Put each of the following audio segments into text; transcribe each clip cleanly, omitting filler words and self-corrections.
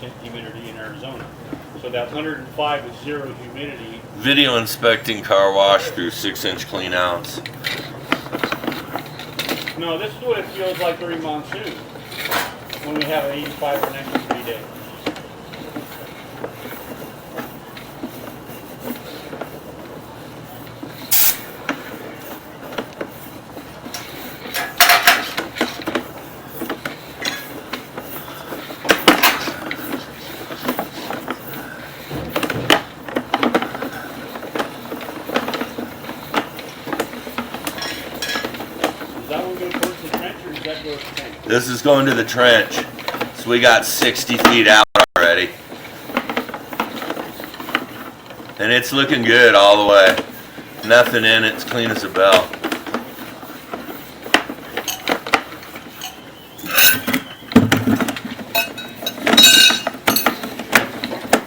percent humidity in Arizona. So that 105 is zero humidity. Video inspecting car wash through 6-inch clean outs. No, this is what it feels like during monsoon, when we have 85 for the next 3 days. This is going to the trench. So we got 60 feet out already. And it's looking good all the way. Nothing in it, it's clean as a bell.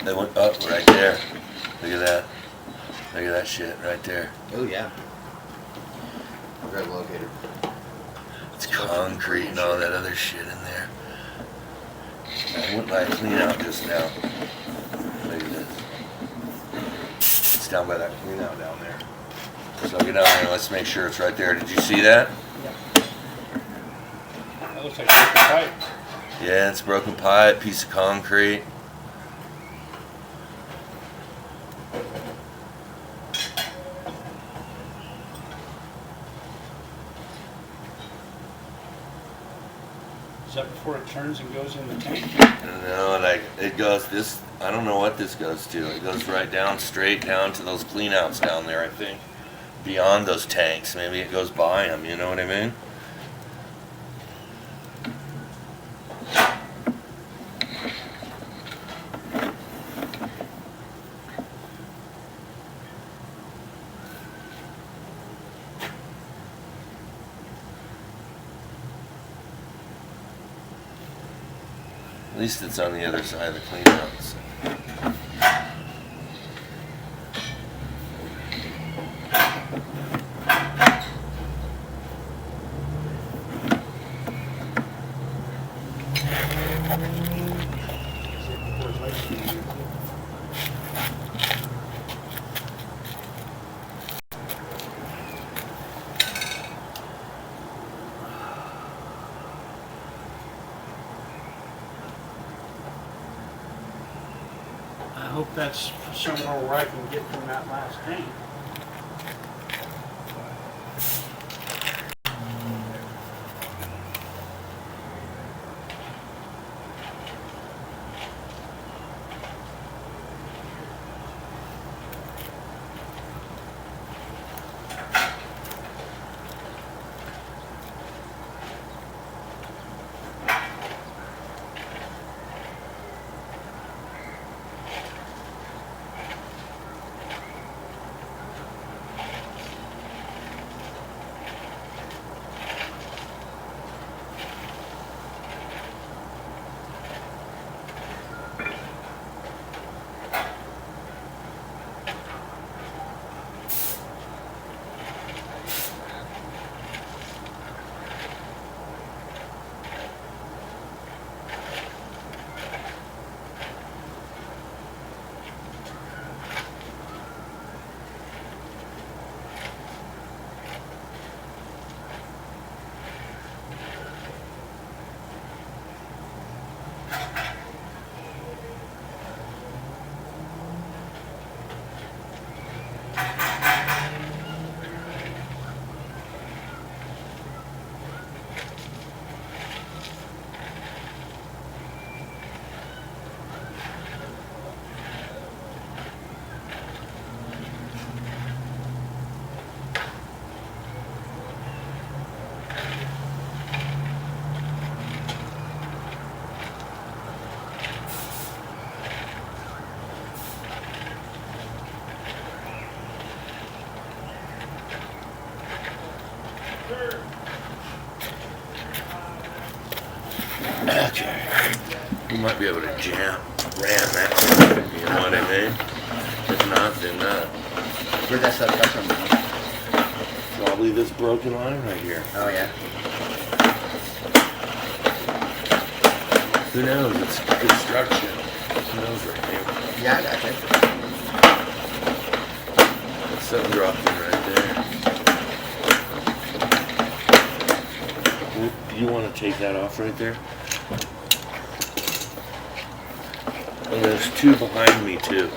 They went up right there. Look at that. Look at that shit right there. Oh yeah. Grab locator. It's concrete and all that other shit in there. I went by a clean out just now. Look at this. It's down by that clean out down there. So get down there and let's make sure it's right there. Did you see that? Yeah. That looks like broken pipe. Yeah, it's broken pipe, piece of concrete. Is that before it turns and goes in the tank? No, like it goes this. I don't know what this goes to. It goes right down, straight down to those clean outs down there. I think beyond those tanks. Maybe it goes by them. You know what I mean? At least it's on the other side of the clean outs. I hope that's somewhere where I can get from that last tank. Okay. We might be able to ram that. You know what I mean? If not, then not. Where'd that stuff come from? Probably this broken line right here. Oh yeah. Who knows? It's construction. those right there. Yeah, I got you. Something dropped in right there. You want to take that off right there? And there's two behind me too.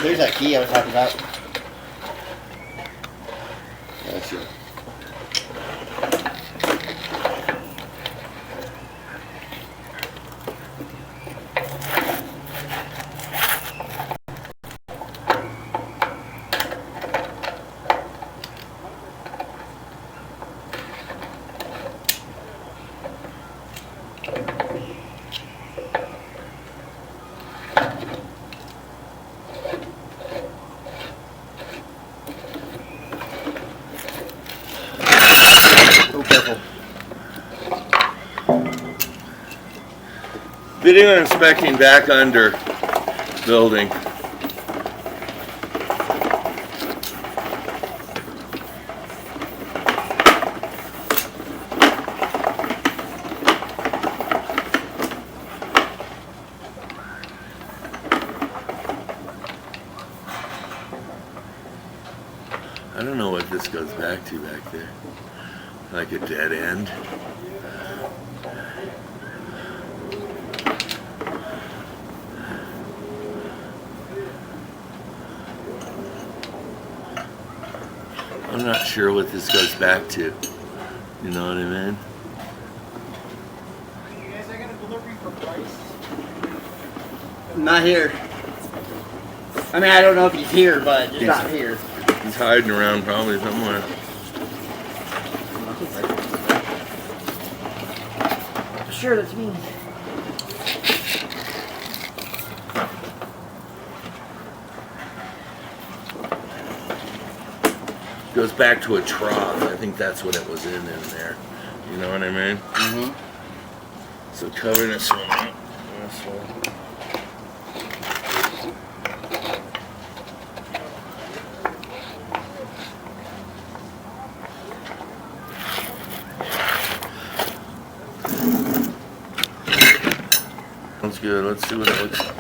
There's that key I was talking about. That's it. Oh, careful. Video inspecting back under building. I don't know what this goes back to back there. Like a dead end. I'm not sure what this goes back to. You know what I mean? You guys, I got a delivery for Bryce. Not here. I mean, I don't know if he's here, but just not here. He's hiding around probably somewhere. Sure, that's me. Goes back to a trough. I think that's what it was in there. You know what I mean? Mm-hmm. So cover this one up. This one. Sounds good. Let's see what it looks like.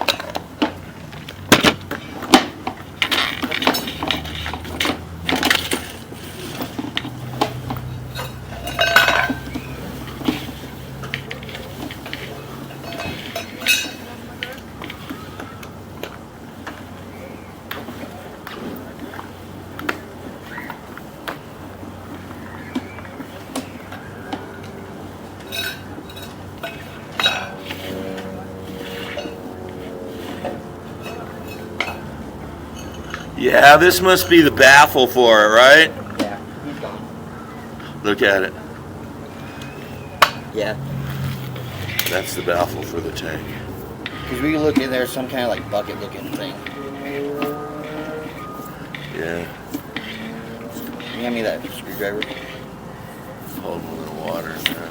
Yeah, this must be the baffle for it, right? Yeah, he's gone. Look at it. Yeah. That's the baffle for the tank. Because we look in there, some kind of like bucket looking thing. Yeah. Can you hand me that screwdriver? Hold a little water in there.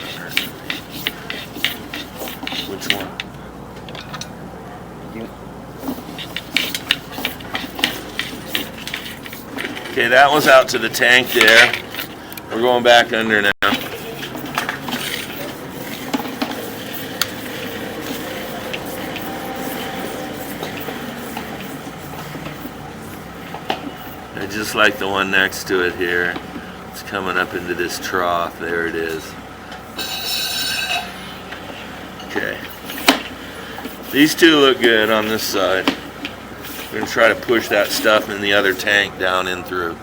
Which one? You. Okay, that was out to the tank there. We're going back under now. I just like the one next to it here. It's coming up into this trough. There it is. Okay. These two look good on this side. We're gonna try to push that stuff in the other tank down in through.